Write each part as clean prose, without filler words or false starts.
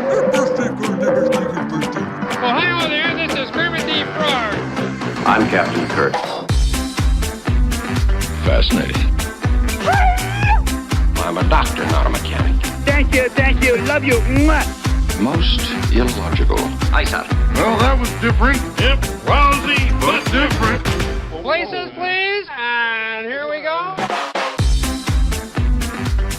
Ohio there, this is Kermit the Frog. I'm Captain Kirk. Fascinating. I'm a doctor, not a mechanic. Thank you, love you. Mwah. Most illogical. Aye, sir. Well, that was different. Yep, lousy, but different. Places, please, and here we go.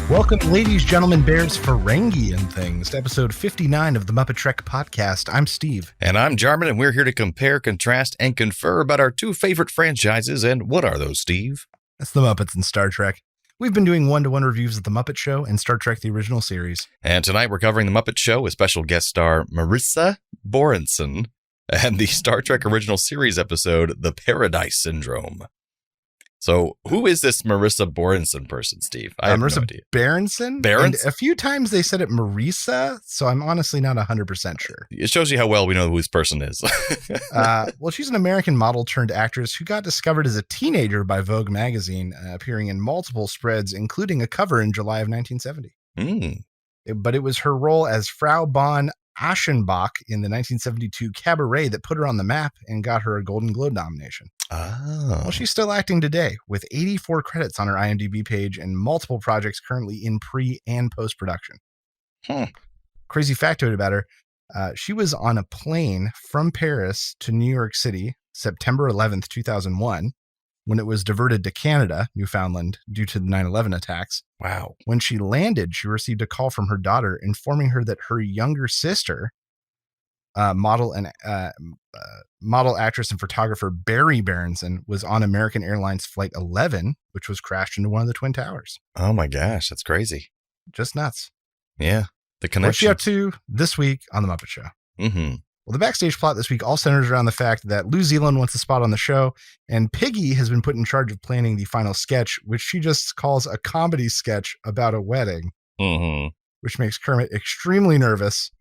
Welcome, ladies, gentlemen, bears, Ferengi, and things, to episode 59 of the MuppeTrek podcast. I'm Steve. And I'm Jarman, and we're here to compare, contrast, and confer about our two favorite franchises. And what are those, Steve? That's the Muppets and Star Trek. We've been doing one-to-one reviews of the Muppet Show and Star Trek the Original Series. And tonight we're covering the Muppet Show with special guest star Marisa Berenson and the Star Trek Original Series episode, The Paradise Syndrome. So, who is this Marisa Berenson person, Steve? I have Marisa no idea. Berenson? And a few times they said it Marisa, so I'm honestly not 100% sure. It shows you how well we know who this person is. Well, she's an American model turned actress who got discovered as a teenager by Vogue magazine, appearing in multiple spreads, including a cover in July of 1970. But it was her role as Frau von Aschenbach in the 1972 Cabaret that put her on the map and got her a Golden Globe nomination. Oh. Well, she's still acting today with 84 credits on her IMDb page and multiple projects currently in pre- and post-production. Crazy factoid about her, she was on a plane from Paris to New York City, September 11th, 2001, when it was diverted to Canada, Newfoundland, due to the 9/11 attacks. Wow. When she landed, she received a call from her daughter informing her that her younger sister, model, actress, and photographer Barry Berenson, was on American Airlines Flight 11, which was crashed into one of the Twin Towers. Oh my gosh, that's crazy. Just nuts. Yeah, the connection. What's she up to this week on The Muppet Show? Mm-hmm. Well, the backstage plot this week all centers around the fact that New Zealand wants a spot on the show, and Piggy has been put in charge of planning the final sketch, which she just calls a comedy sketch about a wedding, which makes Kermit extremely nervous.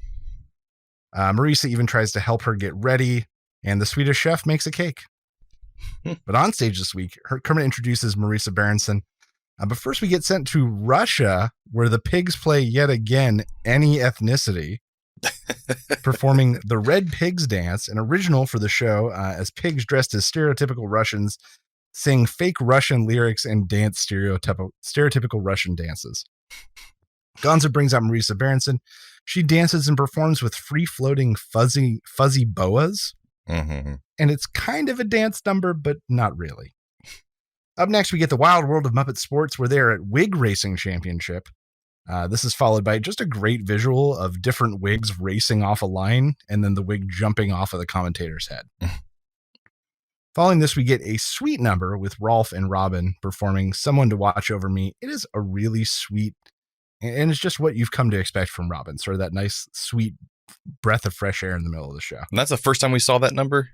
Marisa even tries to help her get ready, and the Swedish chef makes a cake. But on stage this week, Kermit introduces Marisa Berenson. But first we get sent to Russia, where the pigs play yet again any ethnicity, performing the Red Pigs Dance, an original for the show, as pigs dressed as stereotypical Russians sing fake Russian lyrics and dance stereotypical Russian dances. Gonza brings out Marisa Berenson. She dances and performs with free-floating fuzzy boas. And it's kind of a dance number, but not really. Up next, we get the wild world of Muppet Sports, where they're at Wig Racing Championship. This is followed by just a great visual of different wigs racing off a line, and then the wig jumping off of the commentator's head. Following this, we get a sweet number with Rolf and Robin performing Someone to Watch Over Me. It is a really sweet, and it's just what you've come to expect from Robin, sort of that nice, sweet breath of fresh air in the middle of the show. And that's the first time we saw that number?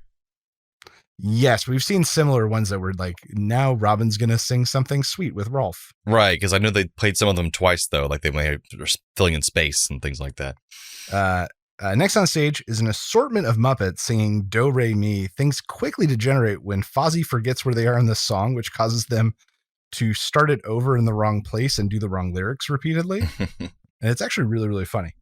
Yes, we've seen similar ones that were like, now Robin's going to sing something sweet with Rolf. Right, because I know they played some of them twice, though, like they were filling in space and things like that. Next on stage is an assortment of Muppets singing Do Re Mi. Things quickly degenerate when Fozzie forgets where they are in the song, which causes them to start it over in the wrong place and do the wrong lyrics repeatedly. And it's actually really, really funny.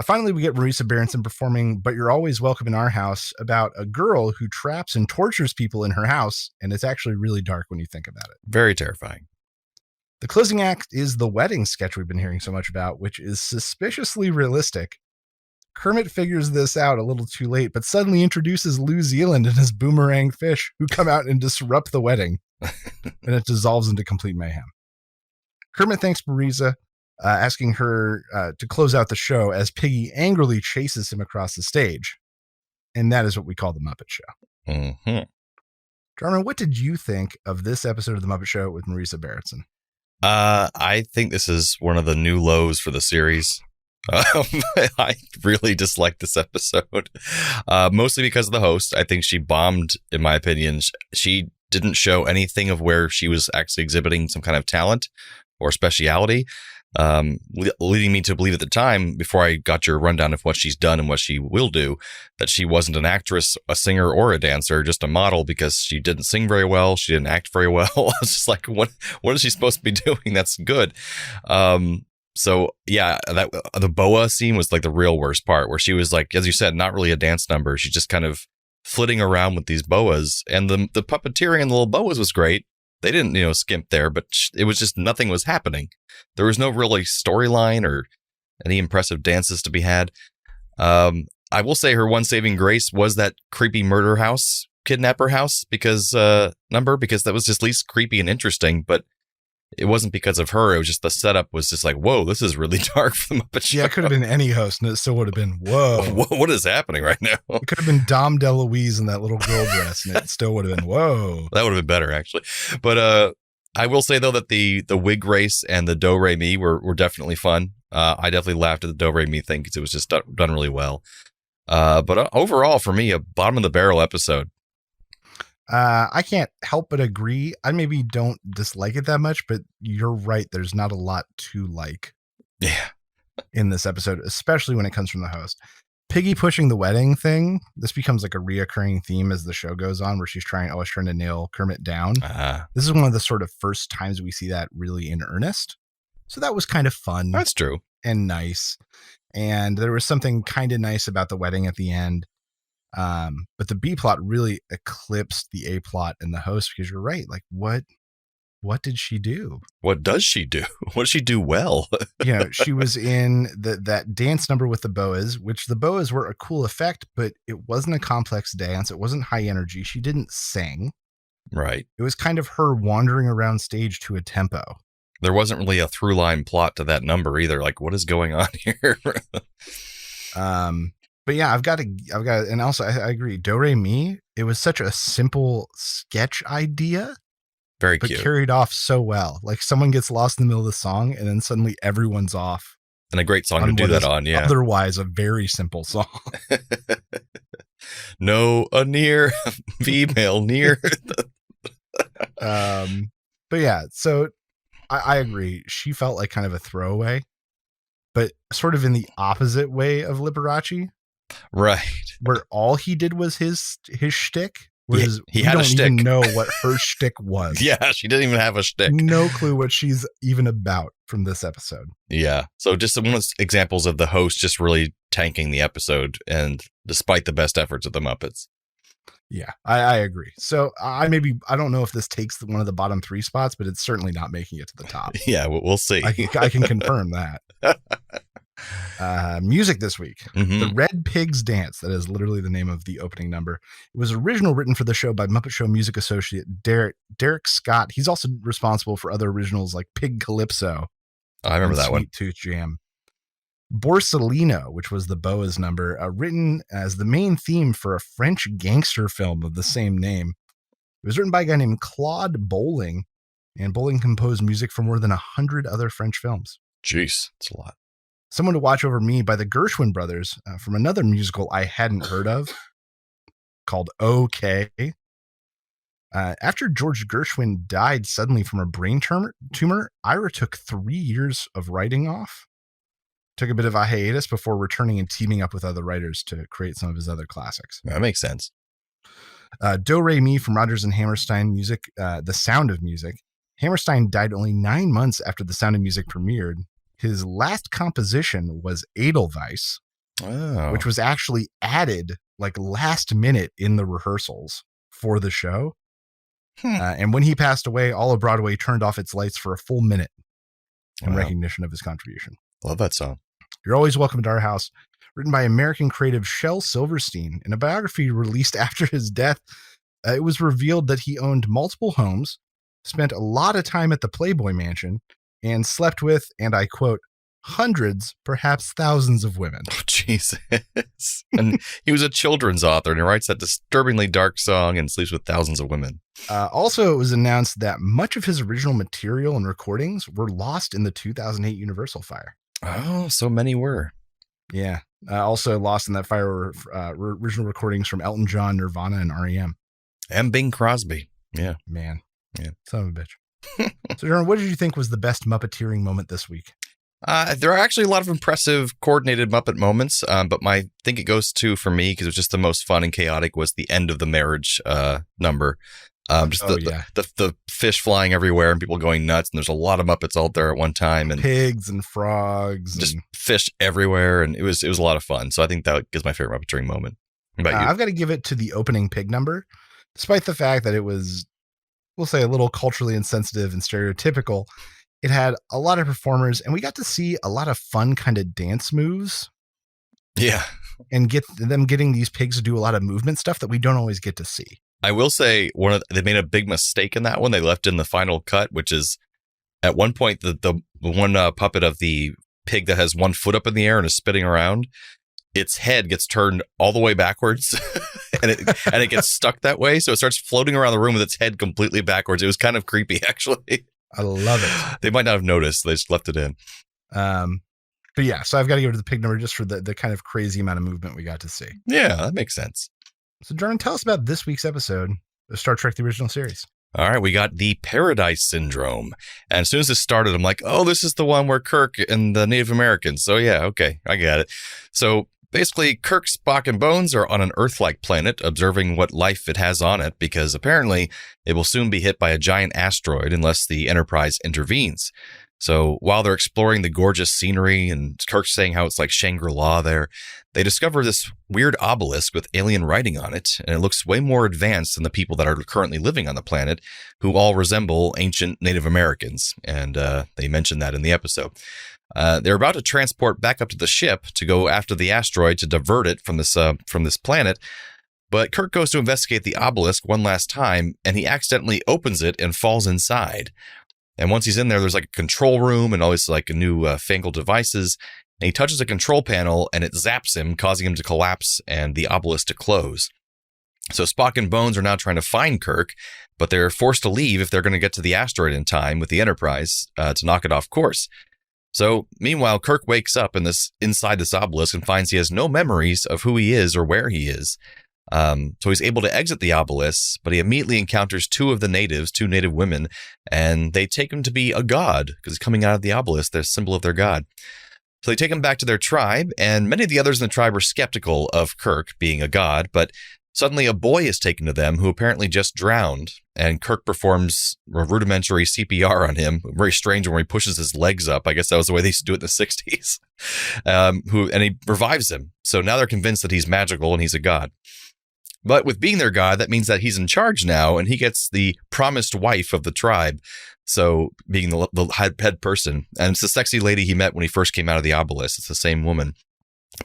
Finally, we get Marisa Berenson performing But You're Always Welcome in Our House, about a girl who traps and tortures people in her house, and it's actually really dark when you think about it. Very terrifying. The closing act is the wedding sketch we've been hearing so much about, which is suspiciously realistic. Kermit figures this out a little too late, but suddenly introduces New Zealand and his boomerang fish, who come out and disrupt the wedding, and it dissolves into complete mayhem. Kermit thanks Marisa, asking her to close out the show as Piggy angrily chases him across the stage. And that is what we call the Muppet Show. Jarman, what did you think of this episode of the Muppet Show with Marisa Berenson? I think this is one of the new lows for the series. I really dislike this episode, mostly because of the host. I think she bombed, in my opinion. She didn't show anything of where she was actually exhibiting some kind of talent or speciality, leading me to believe at the time, before I got your rundown of what she's done and what she will do, that she wasn't an actress, a singer, or a dancer, just a model, because she didn't sing very well. She didn't act very well. I was just like, what is she supposed to be doing? That's good. So yeah, that the boa scene was like the real worst part, where she was like, as you said, not really a dance number. She's just kind of flitting around with these boas, and the puppeteering and the little boas was great. They didn't, skimp there, but it was just nothing was happening. There was no really storyline or any impressive dances to be had. I will say her one saving grace was that creepy murder house, kidnapper house, because that was just least creepy and interesting, but it wasn't because of her. It was just the setup was just like, whoa, this is really dark for the Muppet Show. Yeah, it could have been any host, and it still would have been, whoa. What is happening right now? It could have been Dom DeLuise in that little girl dress, and it still would have been, whoa. That would have been better, actually. But I will say, though, that the wig race and the do-re-mi were definitely fun. I definitely laughed at the do-re-mi thing because it was just done really well. But overall, for me, a bottom-of-the-barrel episode. I can't help but agree. I maybe don't dislike it that much, but you're right. There's not a lot to like in this episode, especially when it comes from the host. Piggy pushing the wedding thing. This becomes like a reoccurring theme as the show goes on, where she's always trying to nail Kermit down. This is one of the sort of first times we see that really in earnest. So that was kind of fun. That's true. And nice. And there was something kind of nice about the wedding at the end. But the B plot really eclipsed the A plot and the host, because you're right. Like, what did she do? What does she do? What does she do well? She was in that dance number with the boas, which the boas were a cool effect, but it wasn't a complex dance. It wasn't high energy. She didn't sing. Right. It was kind of her wandering around stage to a tempo. There wasn't really a through line plot to that number either. Like, what is going on here? But yeah, I've got, and also I agree. Do-re-mi, it was such a simple sketch idea. Very but cute. Carried off so well. Like, someone gets lost in the middle of the song, and then suddenly everyone's off. And a great song to do that on, yeah. Otherwise, a very simple song. No, a near female near. But yeah, so I agree. She felt like kind of a throwaway, but sort of in the opposite way of Liberace. Right. Where all he did was his shtick. Whereas he had a shtick. Don't even know what her shtick was. Yeah, she didn't even have a shtick. No clue what she's even about from this episode. Yeah. So just one of examples of the host just really tanking the episode, and despite the best efforts of the Muppets. Yeah, I agree. So I don't know if this takes one of the bottom 3 spots, but it's certainly not making it to the top. Yeah, we'll see. I can confirm that. Music this week. Mm-hmm. The Red Pigs Dance. That is literally the name of the opening number. It was originally written for the show by Muppet Show music associate Derek Scott. He's also responsible for other originals like Pig Calypso. I remember that one. Sweet Tooth Jam. Borsalino, which was the Boas number, written as the main theme for a French gangster film of the same name. It was written by a guy named Claude Bolling, and Bolling composed music for more than 100 other French films. Jeez, it's a lot. Someone to Watch Over Me by the Gershwin brothers, from another musical I hadn't heard of called OK. After George Gershwin died suddenly from a brain tumor, Ira took 3 years of writing off. Took a bit of a hiatus before returning and teaming up with other writers to create some of his other classics. That makes sense. Do-Re-Mi from Rodgers and Hammerstein music, The Sound of Music. Hammerstein died only 9 months after The Sound of Music premiered. His last composition was Edelweiss, which was actually added like last minute in the rehearsals for the show. And when he passed away, all of Broadway turned off its lights for a full minute in recognition of his contribution. Love that song. You're Always Welcome to Our House, written by American creative Shel Silverstein. In a biography released after his death, it was revealed that he owned multiple homes, spent a lot of time at the Playboy Mansion, and slept with, and I quote, hundreds, perhaps thousands of women. Oh, Jesus. And he was a children's author, and he writes that disturbingly dark song and sleeps with thousands of women. Also, it was announced that much of his original material and recordings were lost in the 2008 Universal fire. Oh, so many were. Yeah. Also lost in that fire were original recordings from Elton John, Nirvana, and R.E.M. And Bing Crosby. Yeah. Man. Yeah. Son of a bitch. So, Darren, what did you think was the best Muppeteering moment this week? There are actually a lot of impressive coordinated Muppet moments, but I think it goes to, for me, because it was just the most fun and chaotic, was the end of the marriage number. The fish flying everywhere and people going nuts. And there's a lot of Muppets out there at one time, and pigs and frogs, just fish everywhere. And it was a lot of fun. So I think that is my favorite Muppetry moment. What about you? I've got to give it to the opening pig number, despite the fact that it was, we'll say, a little culturally insensitive and stereotypical. It had a lot of performers, and we got to see a lot of fun kind of dance moves. Yeah. And getting these pigs to do a lot of movement stuff that we don't always get to see. I will say they made a big mistake in that one. They left in the final cut, which is at one point the one puppet of the pig that has one foot up in the air and is spinning around, its head gets turned all the way backwards and it gets stuck that way. So it starts floating around the room with its head completely backwards. It was kind of creepy, actually. I love it. They might not have noticed. They just left it in. But yeah, so I've got to give it to the pig number just for the kind of crazy amount of movement we got to see. Yeah, that makes sense. So Jordan, tell us about this week's episode of Star Trek: The Original Series. All right, we got the Paradise Syndrome. And as soon as this started, I'm like, oh, this is the one where Kirk and the Native Americans. So yeah, okay, I got it. So basically, Kirk, Spock, and Bones are on an Earth-like planet, observing what life it has on it, because apparently it will soon be hit by a giant asteroid unless the Enterprise intervenes. So while they're exploring the gorgeous scenery and Kirk's saying how it's like Shangri-La there, they discover this weird obelisk with alien writing on it, and it looks way more advanced than the people that are currently living on the planet, who all resemble ancient Native Americans. And they mentioned that in the episode. They're about to transport back up to the ship to go after the asteroid to divert it from this planet. But Kirk goes to investigate the obelisk one last time, and he accidentally opens it and falls inside. And once he's in there, there's like a control room and all these like new fangled devices. And he touches a control panel and it zaps him, causing him to collapse and the obelisk to close. So Spock and Bones are now trying to find Kirk, but they're forced to leave if they're going to get to the asteroid in time with the Enterprise to knock it off course. So meanwhile, Kirk wakes up inside this obelisk and finds he has no memories of who he is or where he is. So he's able to exit the obelisk, but he immediately encounters two native women, and they take him to be a god because he's coming out of the obelisk, the symbol of their god. So they take him back to their tribe, and many of the others in the tribe are skeptical of Kirk being a god, but suddenly a boy is taken to them who apparently just drowned, and Kirk performs a rudimentary CPR on him. Very strange when he pushes his legs up. I guess that was the way they used to do it in the 60s. And he revives him. So now they're convinced that he's magical and he's a god. But with being their god, that means that he's in charge now, and he gets the promised wife of the tribe. So being the head person. And it's the sexy lady he met when he first came out of the obelisk. It's the same woman.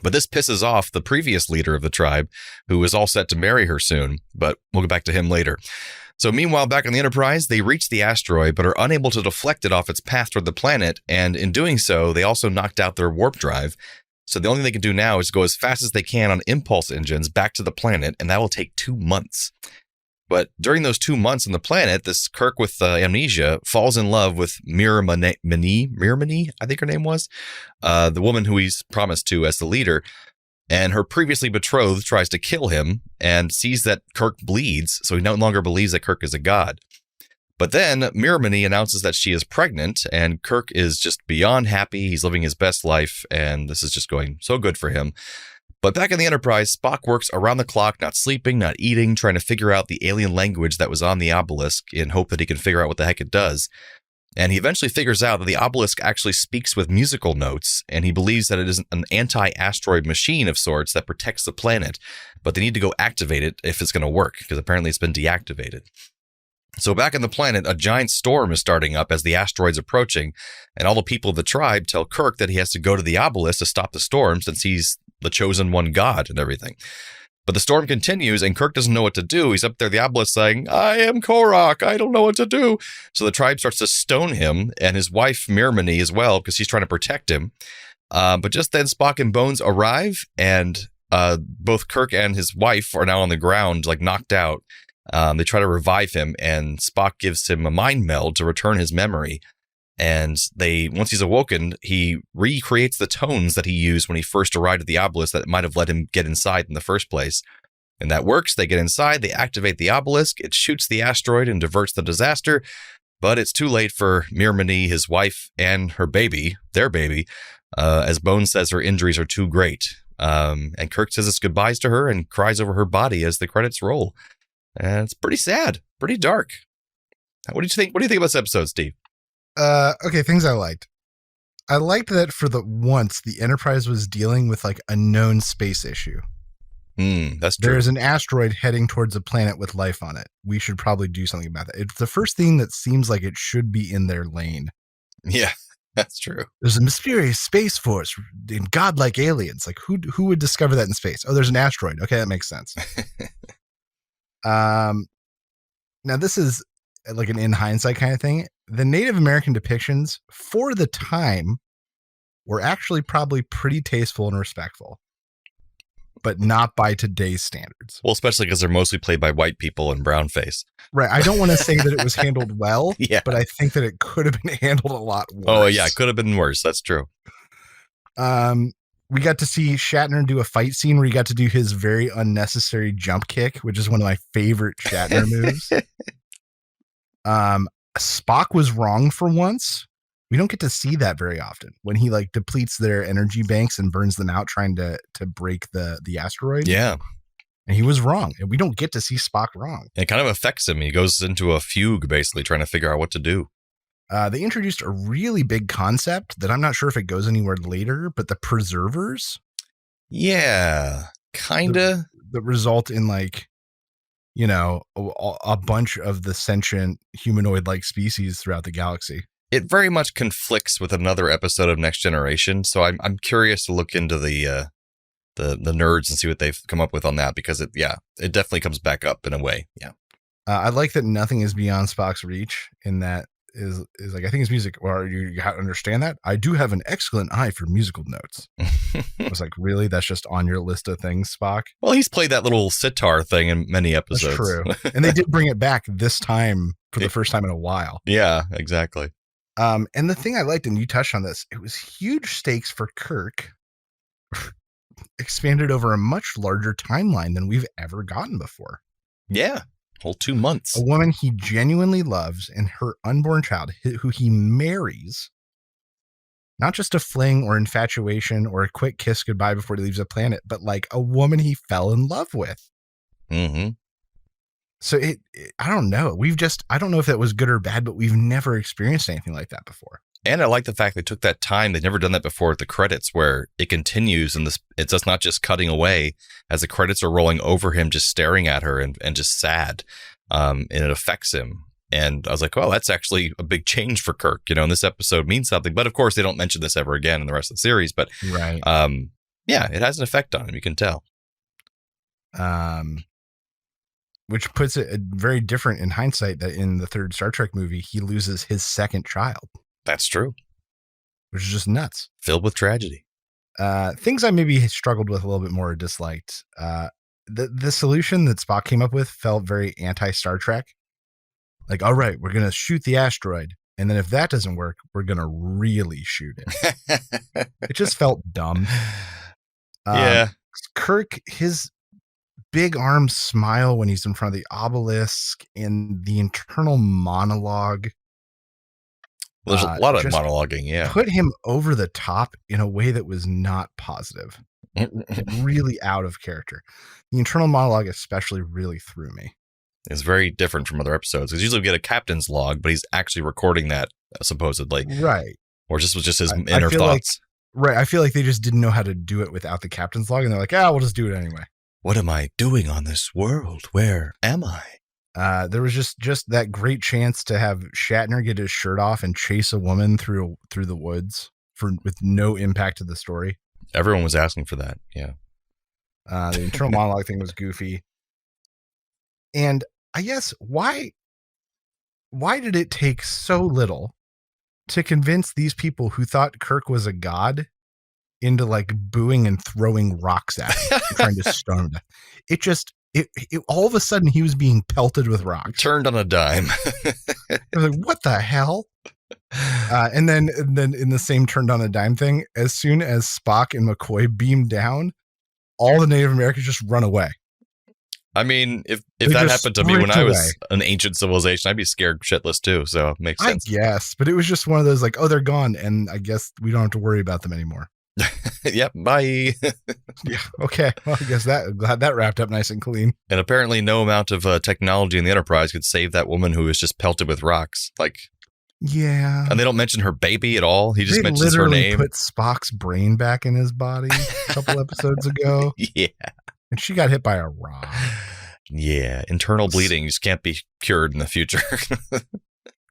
But this pisses off the previous leader of the tribe, who is all set to marry her soon. But we'll get back to him later. So meanwhile, back on the Enterprise, they reach the asteroid, but are unable to deflect it off its path toward the planet. And in doing so, they also knocked out their warp drive. So the only thing they can do now is go as fast as they can on impulse engines back to the planet, and that will take 2 months. But during those 2 months on the planet, this Kirk with amnesia falls in love with Mirmani, I think her name was, the woman who he's promised to as the leader. And her previously betrothed tries to kill him and sees that Kirk bleeds, so he no longer believes that Kirk is a god. But then Mirmani announces that she is pregnant, and Kirk is just beyond happy. He's living his best life, and this is just going so good for him. But back in the Enterprise, Spock works around the clock, not sleeping, not eating, trying to figure out the alien language that was on the obelisk in hope that he can figure out what the heck it does. And he eventually figures out that the obelisk actually speaks with musical notes, and he believes that it is an anti-asteroid machine of sorts that protects the planet. But they need to go activate it if it's going to work, because apparently it's been deactivated. So back on the planet, a giant storm is starting up as the asteroid's approaching, and all the people of the tribe tell Kirk that he has to go to the obelisk to stop the storm since he's the chosen one god and everything. But the storm continues, and Kirk doesn't know what to do. He's up there, the obelisk, saying, I am Korak, I don't know what to do. So the tribe starts to stone him, and his wife, Mirmani, as well, because she's trying to protect him. But just then, Spock and Bones arrive, and both Kirk and his wife are now on the ground, like knocked out. They try to revive him, and Spock gives him a mind meld to return his memory. And once he's awoken, he recreates the tones that he used when he first arrived at the obelisk that might have let him get inside in the first place. And that works. They get inside, they activate the obelisk, it shoots the asteroid and diverts the disaster. But it's too late for Mirmani, his wife, and her baby, their baby, as Bones says her injuries are too great. And Kirk says his goodbyes to her and cries over her body as the credits roll. And it's pretty sad pretty dark. What do you think? What do you think about this episode, Steve? Okay, things I liked. I liked that for the once the Enterprise was dealing with like a known space issue. That's true. There's an asteroid heading towards a planet with life on it. We should probably do something about that. It's the first thing that seems like it should be in their lane. Yeah, that's true. There's a mysterious space force and godlike aliens. Like who would discover that in space? Oh, there's an asteroid. Okay, that makes sense. Now this is like an in hindsight kind of thing. The Native American depictions for the time were actually probably pretty tasteful and respectful, but not by today's standards. Well, especially because they're mostly played by white people in brown face. Right. I don't want to say that it was handled well, Yeah. but I think that it could have been handled a lot worse. Oh, yeah, it could have been worse. That's true. We got to see Shatner do a fight scene where he got to do his very unnecessary jump kick, which is one of my favorite Shatner moves. Spock was wrong for once. We don't get to see that very often when he like depletes their energy banks and burns them out trying to break the asteroid. Yeah. And he was wrong. And we don't get to see Spock wrong. It kind of affects him. He goes into a fugue, basically, trying to figure out what to do. They introduced a really big concept that I'm not sure if it goes anywhere later, but the preservers. Yeah, kind of. That result in like, you know, a bunch of the sentient humanoid-like species throughout the galaxy. It very much conflicts with another episode of Next Generation, so I'm curious to look into the nerds and see what they've come up with on that, because it definitely comes back up in a way. Yeah, I like that nothing is beyond Spock's reach. In that is like I think his music. Or you understand that I do have an excellent eye for musical notes. I was like, really? That's just on your list of things, Spock? Well, he's played that little sitar thing in many episodes. That's true, and they did bring it back this time for the first time in a while. Yeah, exactly. And the thing I liked, and you touched on this, it was huge stakes for Kirk, expanded over a much larger timeline than we've ever gotten before. Yeah, whole 2 months. A woman he genuinely loves and her unborn child, who he marries, not just a fling or infatuation or a quick kiss goodbye before he leaves the planet, but like a woman he fell in love with. Mm-hmm. So I don't know. I don't know if that was good or bad, but we've never experienced anything like that before. And I like the fact they took that time. They've never done that before at the credits, where it continues and it's just not just cutting away as the credits are rolling over him, just staring at her and just sad. And it affects him. And I was like, oh, that's actually a big change for Kirk, you know, and this episode means something. But of course, they don't mention this ever again in the rest of the series. But right. Yeah, it has an effect on him. You can tell. Which puts it very different in hindsight that in the third Star Trek movie, he loses his second child. That's true. Which is just nuts. Filled with tragedy. Things I maybe struggled with a little bit more or disliked. The solution that Spock came up with felt very anti-Star Trek. Like, all right, we're going to shoot the asteroid. And then if that doesn't work, we're going to really shoot it. It just felt dumb. Yeah. Kirk, his big arm smile when he's in front of the obelisk and the internal monologue. Well, there's a lot of monologuing, yeah. Put him over the top in a way that was not positive. Really out of character. The internal monologue especially really threw me. It's very different from other episodes. Because usually we get a captain's log, but he's actually recording that, supposedly. Right. Or just was just his inner thoughts. Right. I feel like they just didn't know how to do it without the captain's log. And they're like, we'll just do it anyway. What am I doing on this world? Where am I? There was just that great chance to have Shatner get his shirt off and chase a woman through the woods with no impact to the story. Everyone was asking for that. Yeah. The internal monologue thing was goofy. And I guess why did it take so little to convince these people who thought Kirk was a god into like booing and throwing rocks at him, trying to stone him? It all of a sudden he was being pelted with rocks. Turned on a dime. I was like, what the hell? And then in the same turned on a dime thing, as soon as Spock and McCoy beam down, all the Native Americans just run away. I mean, if that happened to me when I was an ancient civilization, I'd be scared shitless too. So it makes sense. I guess, but it was just one of those like, oh, they're gone, and I guess we don't have to worry about them anymore. Yep, bye. Yeah. Okay. Well, I guess glad that wrapped up nice and clean. And apparently no amount of technology in the Enterprise could save that woman who was just pelted with rocks. Like, yeah. and they don't mention her baby at all. He just mentions her literally name. Put Spock's brain back in his body a couple episodes ago. Yeah. And she got hit by a rock. Yeah. Internal bleeding just can't be cured in the future.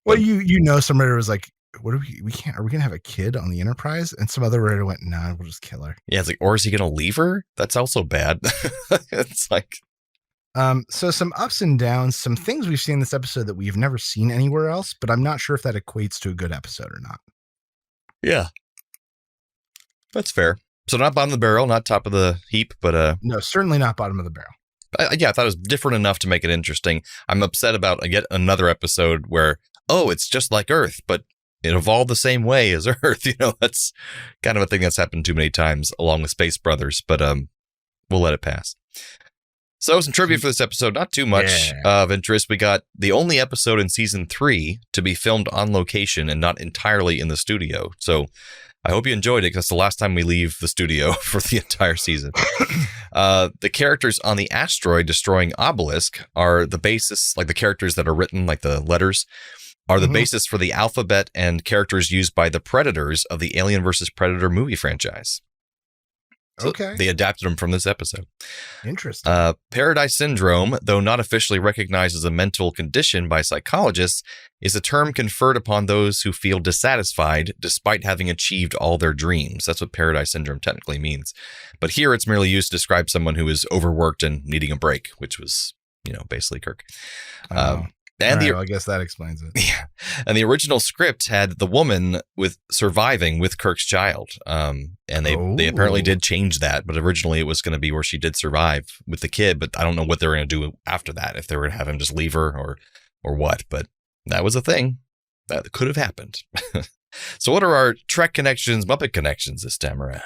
Well, somebody was like, what are we gonna have a kid on the Enterprise? And some other writer went, nah, we'll just kill her. Yeah, it's like, or is he gonna leave her? That's also bad. It's like, so some ups and downs, some things we've seen in this episode that we've never seen anywhere else, but I'm not sure if that equates to a good episode or not. yeah, that's fair. So not bottom of the barrel, not top of the heap, but No, certainly not bottom of the barrel. yeah, I thought it was different enough to make it interesting. I'm upset about yet another episode where, oh, it's just like Earth, but it evolved the same way as Earth. That's kind of a thing that's happened too many times along with Space Brothers, but we'll let it pass. So some trivia for this episode, not too much of interest. We got the only episode in season 3 to be filmed on location and not entirely in the studio. So I hope you enjoyed it because it's the last time we leave the studio for the entire season. The characters on the asteroid destroying obelisk are the basis, like the characters that are written, like the letters, are the basis for the alphabet and characters used by the Predators of the Alien vs. Predator movie franchise. So okay. They adapted them from this episode. Interesting. Paradise Syndrome, though not officially recognized as a mental condition by psychologists, is a term conferred upon those who feel dissatisfied despite having achieved all their dreams. That's what Paradise Syndrome technically means. But here it's merely used to describe someone who is overworked and needing a break, which was, basically Kirk. I guess that explains it. Yeah. And the original script had the woman surviving with Kirk's child. And they apparently did change that, but originally it was going to be where she did survive with the kid, but I don't know what they were going to do after that, if they were going to have him just leave her or what, but that was a thing that could have happened. So what are our Trek connections, Muppet connections this time around?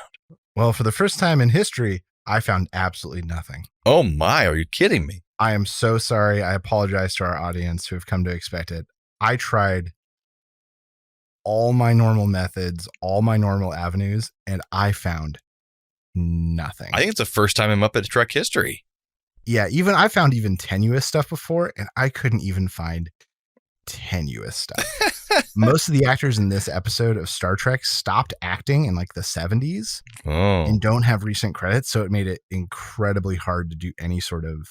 Well, for the first time in history, I found absolutely nothing. Oh my, are you kidding me? I am so sorry. I apologize to our audience who have come to expect it. I tried all my normal methods, all my normal avenues, and I found nothing. I think it's the first time in Muppet Trek history. Yeah, I found even tenuous stuff before, and I couldn't even find tenuous stuff. Most of the actors in this episode of Star Trek stopped acting in like the 70s and don't have recent credits, so it made it incredibly hard to do any sort of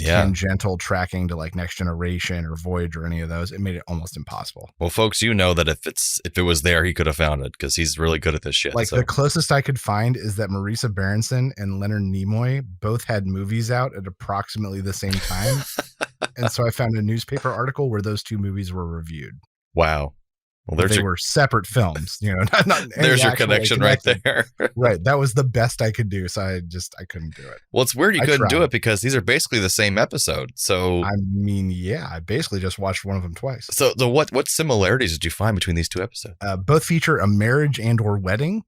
tangential tracking to like Next Generation or Voyage or any of those. It made it almost impossible. Well, folks, that if it was there, he could have found it because he's really good at this shit. The closest I could find is that Marisa Berenson and Leonard Nimoy both had movies out at approximately the same time. And so I found a newspaper article where those two movies were reviewed. Wow. Well, they were separate films, not there's your connection right there. Right. That was the best I could do. So I couldn't do it. Well, it's weird you couldn't do it because these are basically the same episode. So, I mean, yeah, I basically just watched one of them twice. So what similarities did you find between these two episodes? Both feature a marriage and or wedding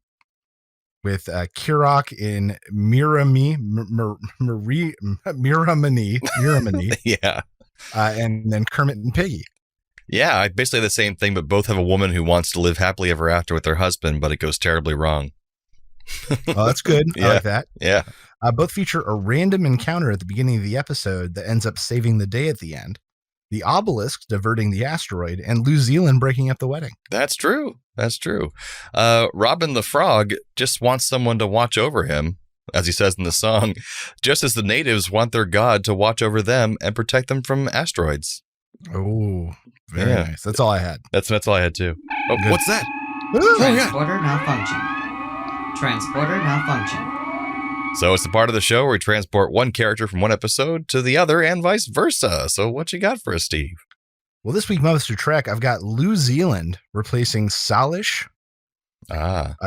with Kirk in Miramani. Yeah. And then Kermit and Piggy. Yeah, basically the same thing, but both have a woman who wants to live happily ever after with her husband, but it goes terribly wrong. Well, that's good. Yeah. I like that. Yeah. Both feature a random encounter at the beginning of the episode that ends up saving the day at the end. The obelisk diverting the asteroid and New Zealand breaking up the wedding. That's true. Robin the Frog just wants someone to watch over him, as he says in the song, just as the natives want their god to watch over them and protect them from asteroids. Very nice. That's all I had. That's all I had too. Oh, good. What's that? Transporter malfunction. So it's the part of the show where we transport one character from one episode to the other and vice versa. So what you got for us, Steve? Well, this week, MuppeTrek, I've got New Zealand replacing Salish.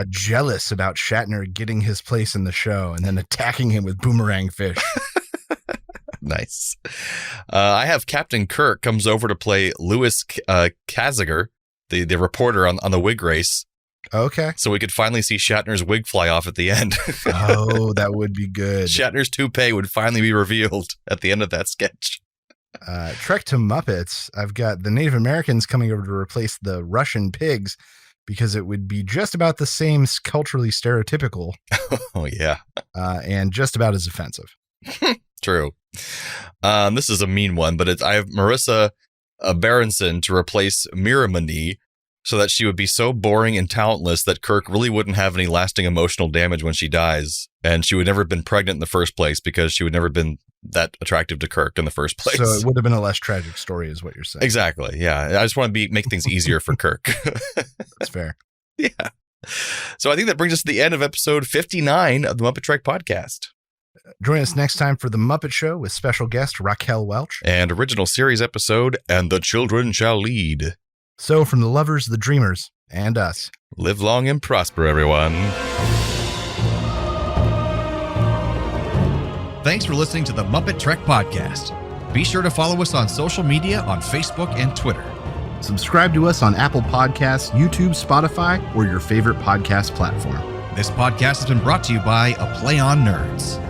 Jealous about Shatner getting his place in the show and then attacking him with boomerang fish. Nice. I have Captain Kirk comes over to play Louis Kaziger, the reporter on the wig race. Okay. So we could finally see Shatner's wig fly off at the end. Oh, that would be good. Shatner's toupee would finally be revealed at the end of that sketch. Trek to Muppets. I've got the Native Americans coming over to replace the Russian pigs. because it would be just about the same culturally stereotypical. Oh, yeah. And just about as offensive. True. This is a mean one, but I have Marisa Berenson to replace Miramani so that she would be so boring and talentless that Kirk really wouldn't have any lasting emotional damage when she dies. And she would never have been pregnant in the first place because she would never have been that attractive to Kirk in the first place. So it would have been a less tragic story is what you're saying. Exactly. Yeah. I just want to make things easier for Kirk. That's fair. Yeah. So I think that brings us to the end of episode 59 of the MuppeTrek podcast. Join us next time for the Muppet Show with special guest Raquel Welch. And original series episode, And the Children Shall Lead. So from the lovers, the dreamers, and us. Live long and prosper, everyone. Thanks for listening to the MuppeTrek podcast. Be sure to follow us on social media on Facebook and Twitter. Subscribe to us on Apple Podcasts, YouTube, Spotify, or your favorite podcast platform. This podcast has been brought to you by A Play on Nerds.